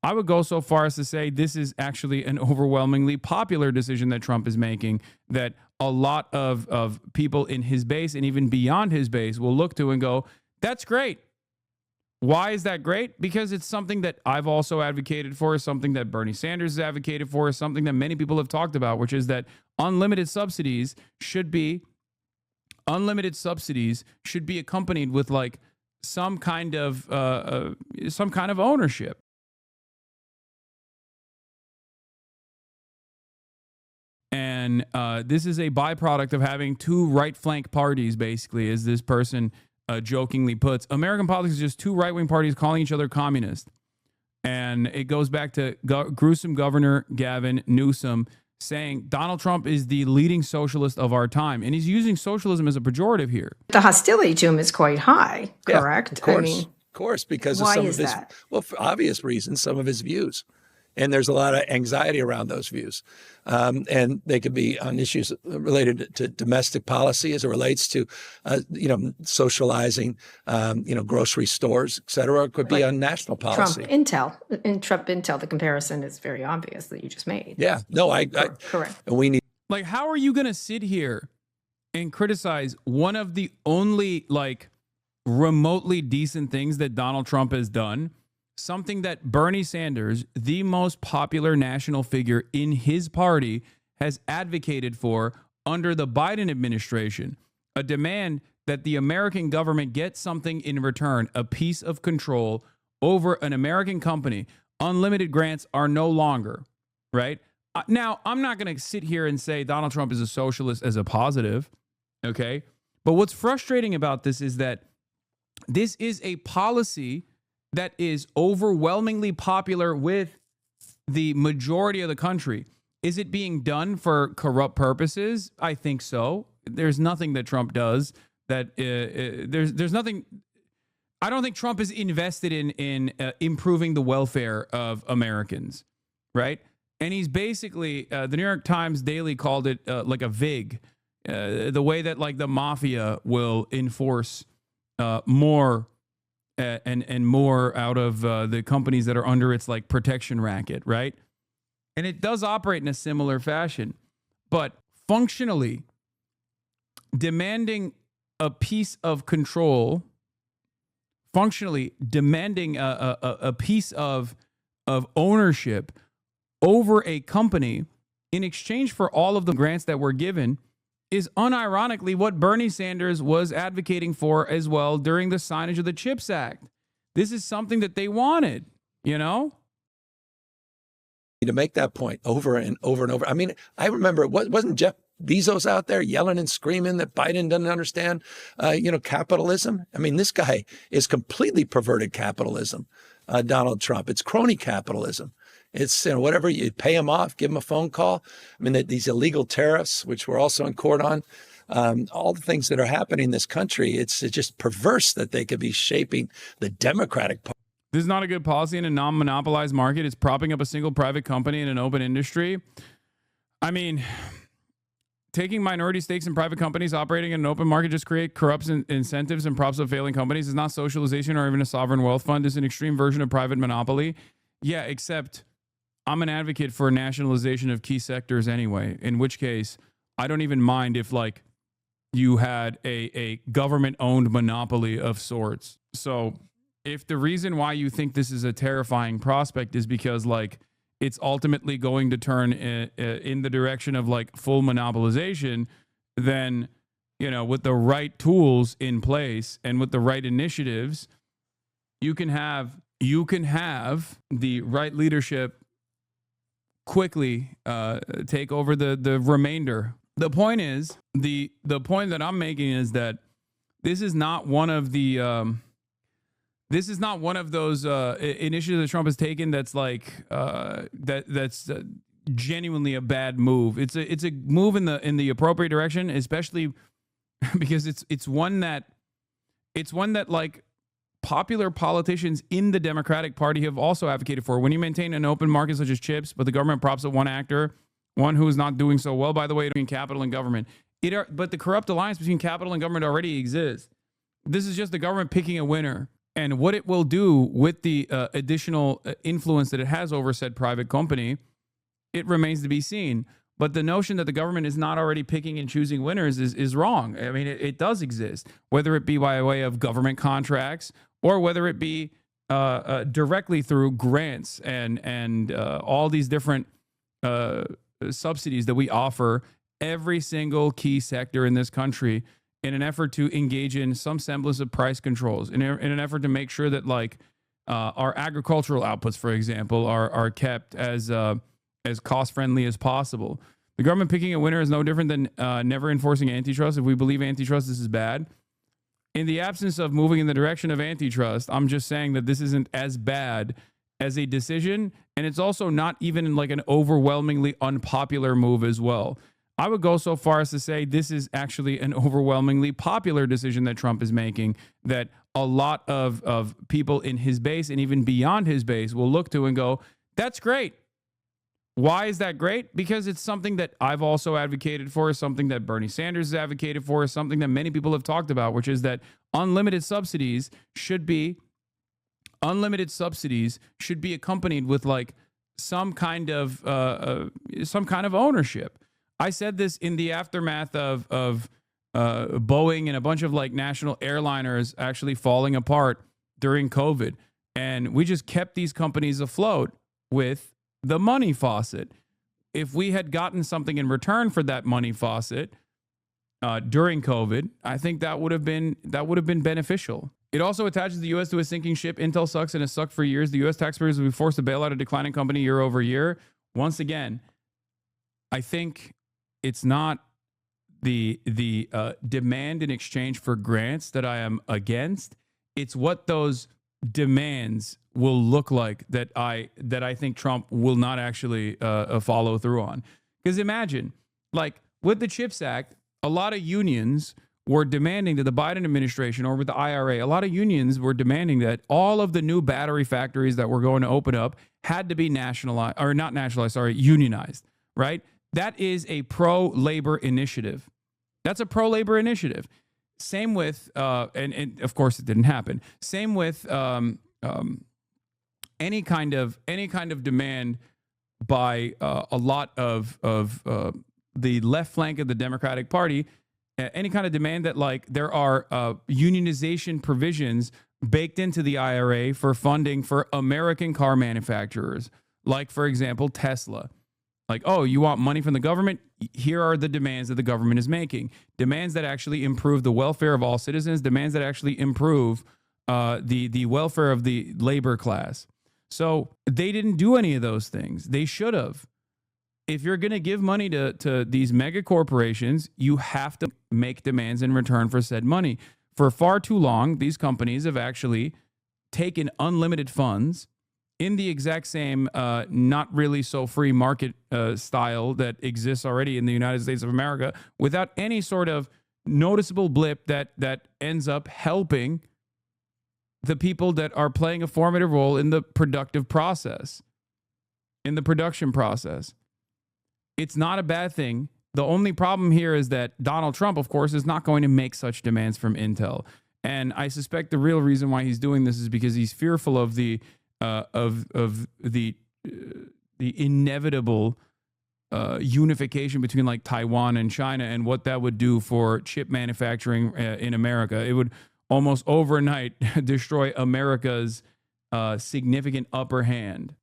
I would go so far as to say this is actually an overwhelmingly popular decision that Trump is making, that a lot of people in his base and even beyond his base will look to and go, that's great. Why is that great? Because it's something that I've also advocated for, something that Bernie Sanders has advocated for, something that many people have talked about, which is that unlimited subsidies should be accompanied with like some kind of ownership. And this is a byproduct of having two right flank parties, basically, as this person jokingly puts. American politics is just two right-wing parties calling each other communist. And it goes back to gruesome Governor Gavin Newsom saying Donald Trump is the leading socialist of our time. And he's using socialism as a pejorative here. The hostility to him is quite high, correct? Yeah, of course, of course, because of some of his, well, for obvious reasons, some of his views. And there's a lot of anxiety around those views. And they could be on issues related to domestic policy as it relates to, socializing, grocery stores, et cetera. It could be on national policy. Trump Intel, the comparison is very obvious that you just made. Yeah, no, correct. We need. Like, how are you going to sit here and criticize one of the only like remotely decent things that Donald Trump has done? Something that Bernie Sanders, the most popular national figure in his party, has advocated for under the Biden administration. A demand that the American government get something in return, a piece of control over an American company. Unlimited grants are no longer, right? Now, I'm not going to sit here and say Donald Trump is a socialist as a positive, okay? But what's frustrating about this is that this is a policy that is overwhelmingly popular with the majority of the country. Is it being done for corrupt purposes? I think so. There's nothing that Trump does that there's nothing. I don't think Trump is invested in improving the welfare of Americans, right? And he's basically the New York Times Daily called it like a VIG, the way that like the mafia will enforce more. And more out of the companies that are under its like protection racket, right? And it does operate in a similar fashion, but functionally demanding a piece of control, functionally demanding a piece of ownership over a company in exchange for all of the grants that were given is unironically what Bernie Sanders was advocating for as well during the signage of the CHIPS Act. This is something that they wanted, you know? To make that point over and over and over. I mean, I remember, wasn't Jeff Bezos out there yelling and screaming that Biden doesn't understand, capitalism? I mean, this guy is completely perverted capitalism, Donald Trump. It's crony capitalism. It's whatever, you pay him off, give him a phone call. I mean, these illegal tariffs, which we're also in court on, all the things that are happening in this country, it's just perverse that they could be shaping the Democratic Party. This is not a good policy in a non-monopolized market. It's propping up a single private company in an open industry. I mean, taking minority stakes in private companies operating in an open market just create corrupt incentives and props up failing companies. It's not socialization or even a sovereign wealth fund. It's an extreme version of private monopoly. Yeah, except I'm an advocate for nationalization of key sectors anyway, in which case I don't even mind if like you had a government-owned monopoly of sorts. So if the reason why you think this is a terrifying prospect is because like it's ultimately going to turn in the direction of like full monopolization, then, with the right tools in place and with the right initiatives, you can have the right leadership quickly take over the remainder. The point is, the point that I'm making is that this is not one of the those initiatives that Trump has taken that's like that's genuinely a bad move. It's a move in the appropriate direction, especially because it's one that like popular politicians in the Democratic Party have also advocated for. When you maintain an open market such as chips, but the government props up one actor, one who is not doing so well, by the way, between capital and government. But the corrupt alliance between capital and government already exists. This is just the government picking a winner And what it will do with the additional influence that it has over said private company, it remains to be seen. But the notion that the government is not already picking and choosing winners is wrong. I mean, it does exist, whether it be by way of government contracts or whether it be directly through grants and all these different subsidies that we offer every single key sector in this country in an effort to engage in some semblance of price controls, in an effort to make sure that like our agricultural outputs, for example, are kept as cost friendly as possible. The government picking a winner is no different than never enforcing antitrust. If we believe antitrust, this is bad. In the absence of moving in the direction of antitrust, I'm just saying that this isn't as bad as a decision, and it's also not even like an overwhelmingly unpopular move as well. I would go so far as to say this is actually an overwhelmingly popular decision that Trump is making, that a lot of people in his base and even beyond his base will look to and go, that's great. Why is that great? Because it's something that I've also advocated for, something that Bernie Sanders has advocated for, something that many people have talked about, which is that unlimited subsidies should be accompanied with like some kind of ownership. I said this in the aftermath of Boeing and a bunch of like national airliners actually falling apart during COVID, and we just kept these companies afloat with the money faucet. If we had gotten something in return for that money faucet during COVID, I think that would have been beneficial. It also attaches the U.S. to a sinking ship. Intel sucks and has sucked for years. The U.S. taxpayers will be forced to bail out a declining company year over year. Once again, I think it's not the demand in exchange for grants that I am against. It's what those demands will look like that I think Trump will not actually follow through on. Because imagine, like with the CHIPS Act, a lot of unions were demanding that the Biden administration, or with the IRA, a lot of unions were demanding that all of the new battery factories that were going to open up had to be unionized, right? That is a pro-labor initiative. That's a pro-labor initiative. Same with, and of course it didn't happen. Same with any kind of demand by a lot of the left flank of the Democratic Party. Any kind of demand that like there are unionization provisions baked into the IRA for funding for American car manufacturers, like for example Tesla. Like, oh, you want money from the government? Here are the demands that the government is making. Demands that actually improve the welfare of all citizens. Demands that actually improve the welfare of the labor class. So they didn't do any of those things. They should have. If you're going to give money to these mega corporations, you have to make demands in return for said money. For far too long, these companies have actually taken unlimited funds in the exact same not really so free market style that exists already in the United States of America, without any sort of noticeable blip that ends up helping the people that are playing a formative role in the productive process, in the production process. It's not a bad thing. The only problem here is that Donald Trump, of course, is not going to make such demands from Intel. And I suspect the real reason why he's doing this is because he's fearful of the inevitable unification between like Taiwan and China and what that would do for chip manufacturing in America. It would almost overnight destroy America's significant upper hand.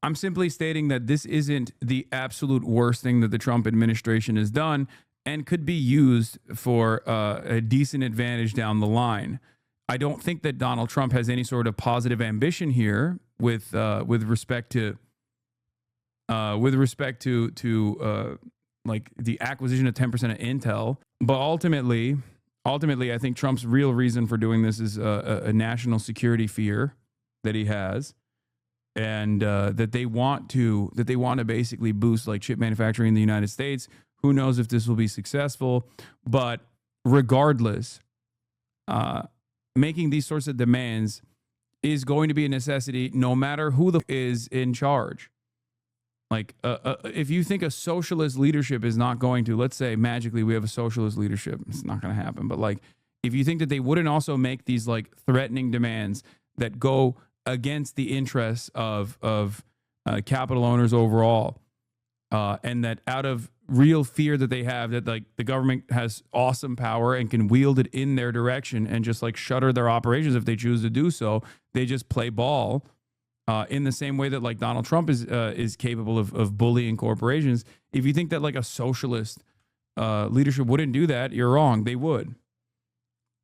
I'm simply stating that this isn't the absolute worst thing that the Trump administration has done and could be used for a decent advantage down the line. I don't think that Donald Trump has any sort of positive ambition here with respect to like the acquisition of 10% of Intel. But ultimately, I think Trump's real reason for doing this is a national security fear that he has, and that they want to basically boost like chip manufacturing in the United States. Who knows if this will be successful? But regardless, making these sorts of demands is going to be a necessity no matter who is in charge. Like, if you think a socialist leadership is not going to, let's say magically we have a socialist leadership, it's not going to happen. But like, if you think that they wouldn't also make these like threatening demands that go against the interests of capital owners overall, and that out of real fear that they have that like the government has awesome power and can wield it in their direction and just like shutter their operations if they choose to do so, they just play ball. In the same way that like Donald Trump is capable of bullying corporations. If you think that like a socialist leadership wouldn't do that, you're wrong. They would.